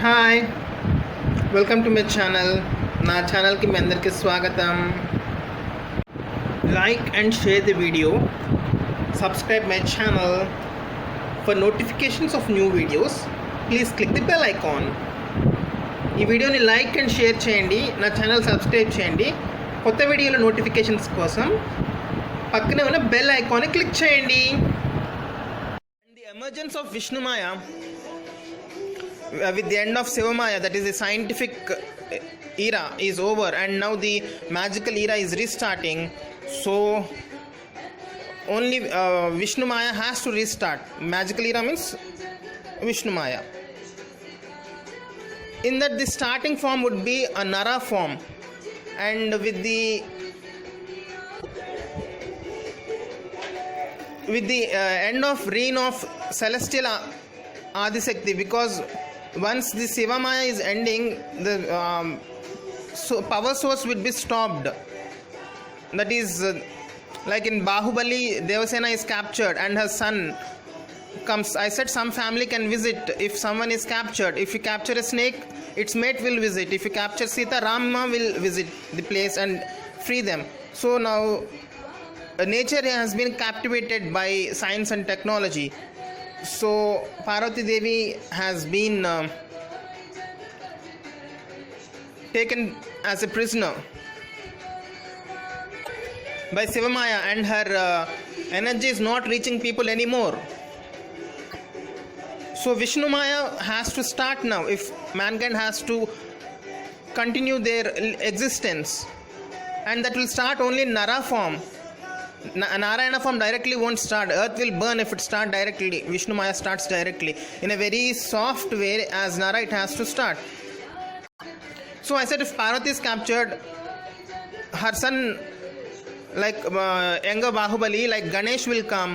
Hi welcome to my channel. నా ఛానల్కి మీ అందరికీ స్వాగతం. Like and share the video, subscribe my channel for notifications off new videos. Please click the bell icon. ఈ వీడియోని like and share చేయండి, నా channel subscribe చేయండి. కొత్త వీడియోల నోటిఫికేషన్స్ కోసం పక్కనే ఉన్న బెల్ ఐకాన్ని క్లిక్ చేయండి. The emergence of Vishnumaya with the end of Sivamaya, that is the scientific era is over and now the magical era is restarting. So only Vishnumaya has to restart. Magical era means Vishnumaya. In that the starting form would be a Nara form, and with the end of reign of celestial Adisakti, because once the Sivamaya is ending, the power source will be stopped. That is like in Bahubali, Devasena is captured and her son comes. I said some family can visit if someone is captured. If you capture a snake, its mate will visit. If you capture Sita, Rama will visit the place and free them. So now nature has been captivated by science and technology. So Parvati Devi has been taken as a prisoner by Sivamaya, and her energy is not reaching people anymore. So Vishnumaya has to start now if mankind has to continue their existence, and that will start only in Nara form. Narayana form directly won't start. Earth will burn if it starts directly. Vishnumaya starts directly in a very soft way. As Nara, it has to start. So I said if Parvati is captured, her son, like younger Bahubali, like Ganesh will come,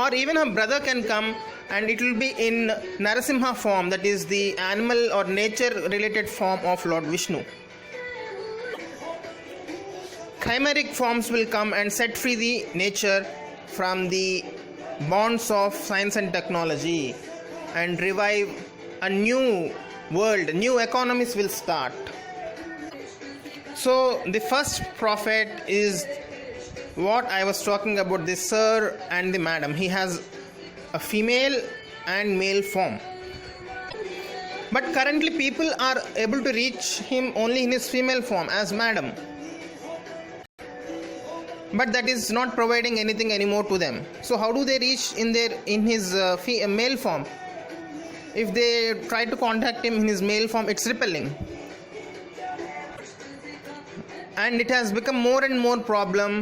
or even her brother can come, and it will be in Narasimha form, that is the animal or nature related form of Lord Vishnu. Chimeric forms will come and set free the nature from the bonds of science and technology and revive a new world. New economies will start. So the first prophet is what I was talking about, the sir and the madam. He has a female and male form, but currently people are able to reach him only in his female form as madam. But that is not providing anything anymore to them. So how do they reach in his male form? If they try to contact him in his male form, it's repelling, and it has become more and more problem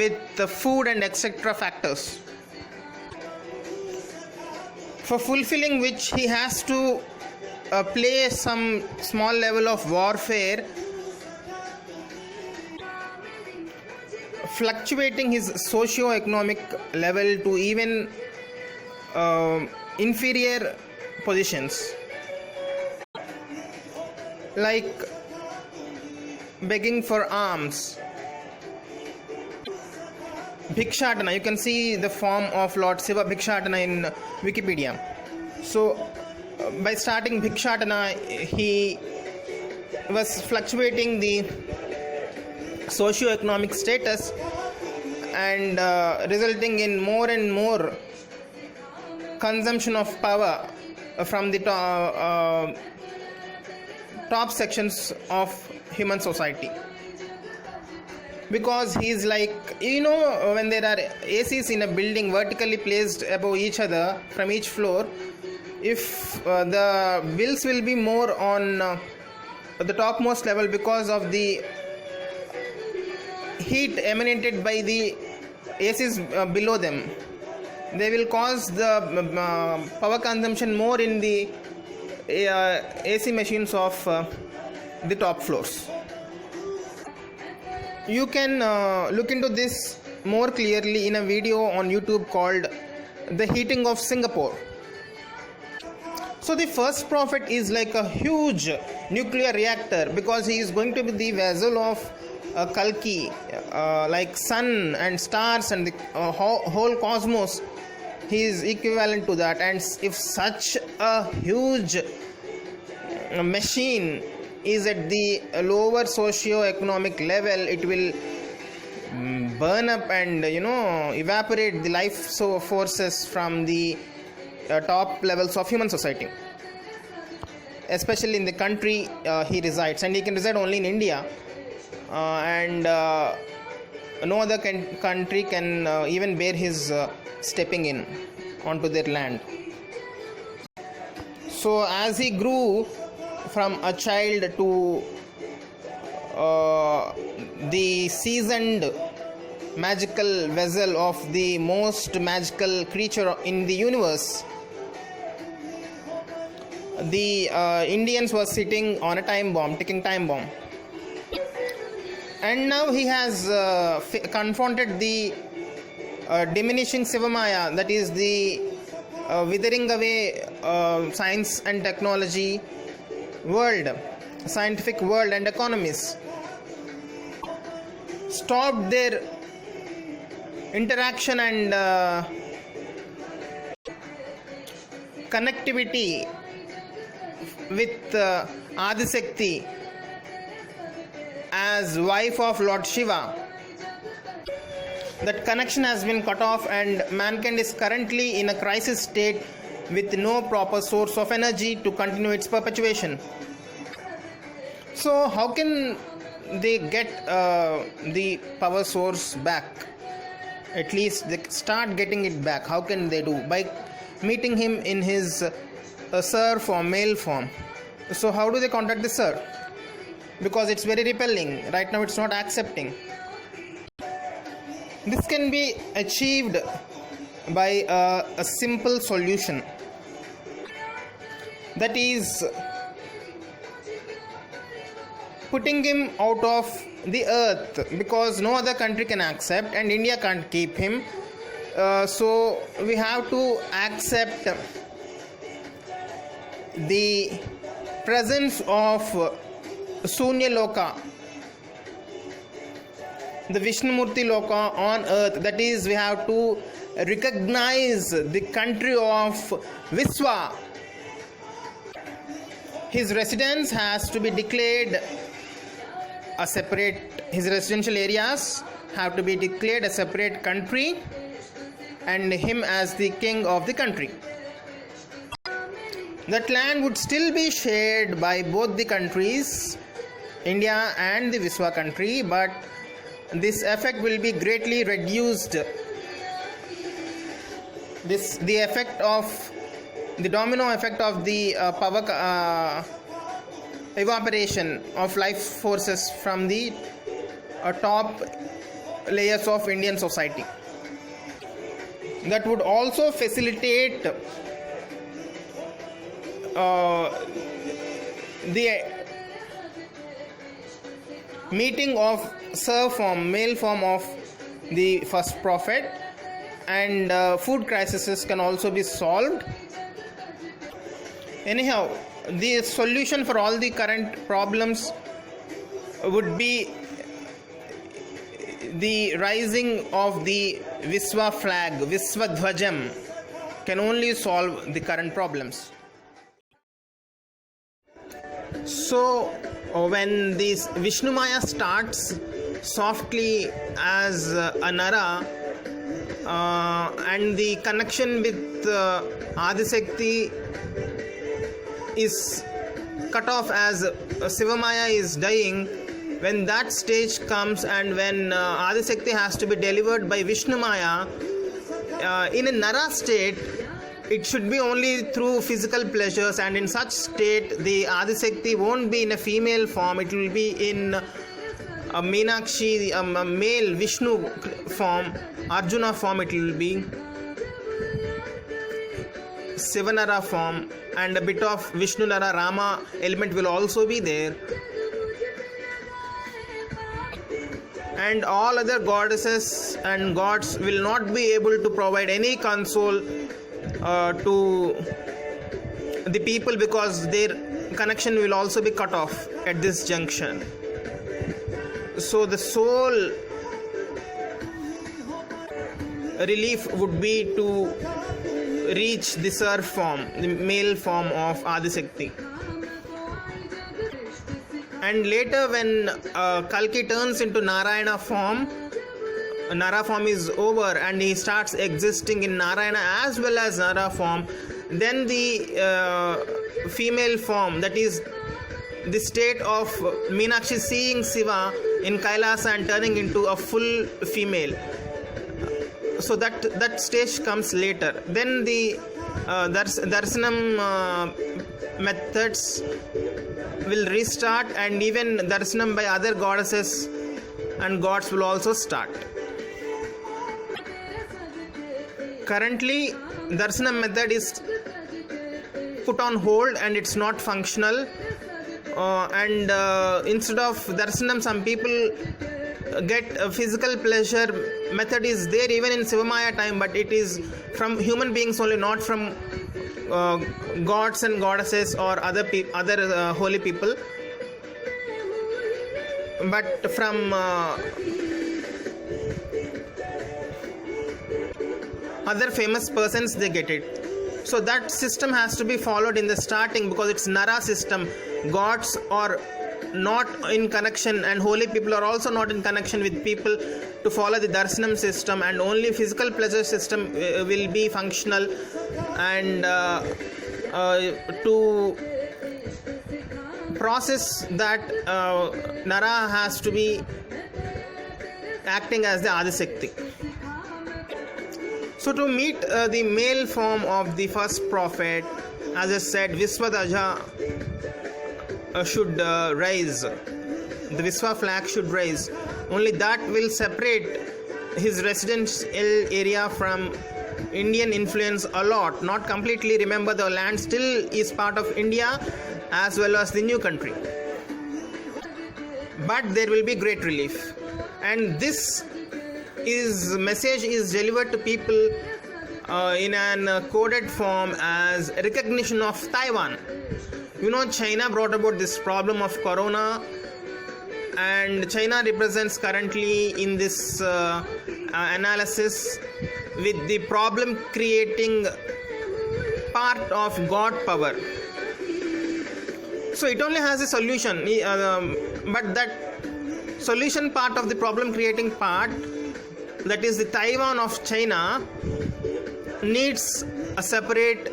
with the food and etc. factors, for fulfilling which he has to play some small level of warfare, fluctuating his socio-economic level to even inferior positions, like begging for alms, Bhikshatana. You can see the form of Lord Shiva Bhikshatana in Wikipedia. So by starting Bhikshatana, he was fluctuating the socio-economic status and resulting in more and more consumption of power from the top sections of human society. Because he is like, when there are ACs in a building vertically placed above each other from each floor, if the bills will be more on the topmost level because of the heat emanated by the ACs below them, they will cause the power consumption more in the AC machines of the top floors. You can look into this more clearly in a video on YouTube called The Heating of Singapore. So the first prophet is like a huge nuclear reactor, because he is going to be the vessel of Kalki, like sun and stars and the whole cosmos he is equivalent to that. And if such a huge machine is at the lower socio-economic level, it will burn up and evaporate the life forces from the top levels of human society, especially in the country he resides. And he can reside only in India, and no other country can even bear his stepping in onto their land. So as he grew from a child to the seasoned magical vessel of the most magical creature in the universe, the Indians were sitting on a ticking time bomb. And now he has confronted the diminishing Sivamaya, that is the withering away science and technology world, scientific world and economies, stopped their interaction and connectivity with Adisakti as wife of Lord Shiva. That connection has been cut off, and mankind is currently in a crisis state with no proper source of energy to continue its perpetuation. So how can they get the power source back? At least they start getting it back. How can they do? By meeting him in his sir form, male form. So how do they contact the sir? Because it's very repelling. Right now it's not accepting. This can be achieved by a simple solution. That is putting him out of the earth, because no other country can accept and India can't keep him. So we have to accept the presence of Sunya Loka, the Vishnumurti Loka on earth. That is, we have to recognize the country of Viswa. His residence has to be declared a separate, his residential areas have to be declared a separate country, and him as the king of the country. That land would still be shared by both the countries, India and the Viswa country, but this effect will be greatly reduced. The effect of the domino effect of the power evaporation of life forces from the top layers of Indian society. That would also facilitate the meeting of sir form, male form of the first prophet, and food crises can also be solved. Anyhow, the solution for all the current problems would be the rising of the Viswa flag, Visva Dhwajam, can only solve the current problems. So when this Vishnumaya starts softly as a Nara, and the connection with Adisakti is cut off as Sivamaya is dying, when that stage comes and when Adisakti has to be delivered by Vishnumaya, in a Nara state, it should be only through physical pleasures, and in such state the Adisakti won't be in a female form, it will be in a Meenakshi, a male Vishnu form, Arjuna form, it will be Sivanara form, and a bit of Vishnu Nara Rama element will also be there. And all other goddesses and gods will not be able to provide any console to the people, because their connection will also be cut off at this junction. So the sole relief would be to reach the Sur form, the male form of Adishakti. And later when Kalki turns into Narayana form, Nara form is over and he starts existing in Narayana as well as Nara form, then the female form, that is the state of Meenakshi seeing Shiva in Kailasa and turning into a full female. So that stage comes later. Then the Darsanam methods will restart, and even Darsanam by other goddesses and gods will also start. Currently, Darsanam method is put on hold and it's not functional. Instead of Darsanam, some people get a physical pleasure method is there even in Sivamaya time, but it is from human beings only, not from gods and goddesses or other holy people, but from other famous persons they get it. So that system has to be followed in the starting, because it's Nara system. Gods are not in connection and holy people are also not in connection with people to follow the Darsanam system, and only physical pleasure system will be functional. And to process that, Nara has to be acting as the Adishakti. So to meet the male form of the first prophet, as I said, Viswadhaja should rise. The Viswa flag should rise. Only that will separate his residential area from Indian influence a lot. Not completely. Remember, the land still is part of India as well as the new country. But there will be great relief. And this message is delivered to people in an coded form as recognition of Taiwan. You know, China brought about this problem of corona, and China represents currently in this analysis with the problem creating part of God power. So it only has a solution, but that solution part of the problem creating part, that is the Taiwan of China, needs a separate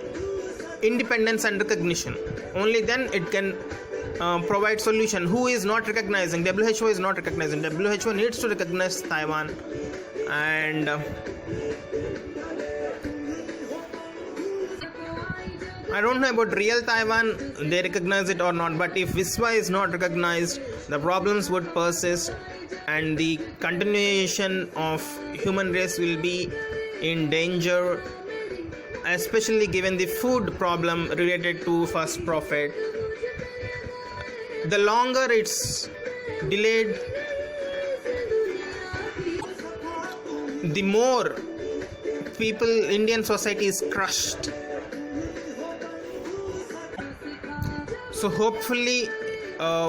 independence and recognition. Only then it can provide solution. Who is not recognizing? WHO is not recognizing. WHO needs to recognize Taiwan. And I don't know about real Taiwan, they recognize it or not, but if Viswa is not recognized, the problems would persist and the continuation of human race will be in danger, especially given the food problem related to first prophet. The longer it's delayed, the more people, Indian society is crushed. So hopefully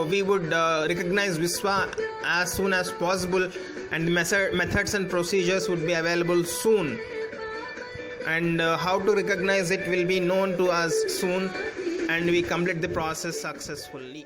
we would recognize Viswa as soon as possible, and the methods and procedures would be available soon. And how to recognize it will be known to us soon, and we complete the process successfully.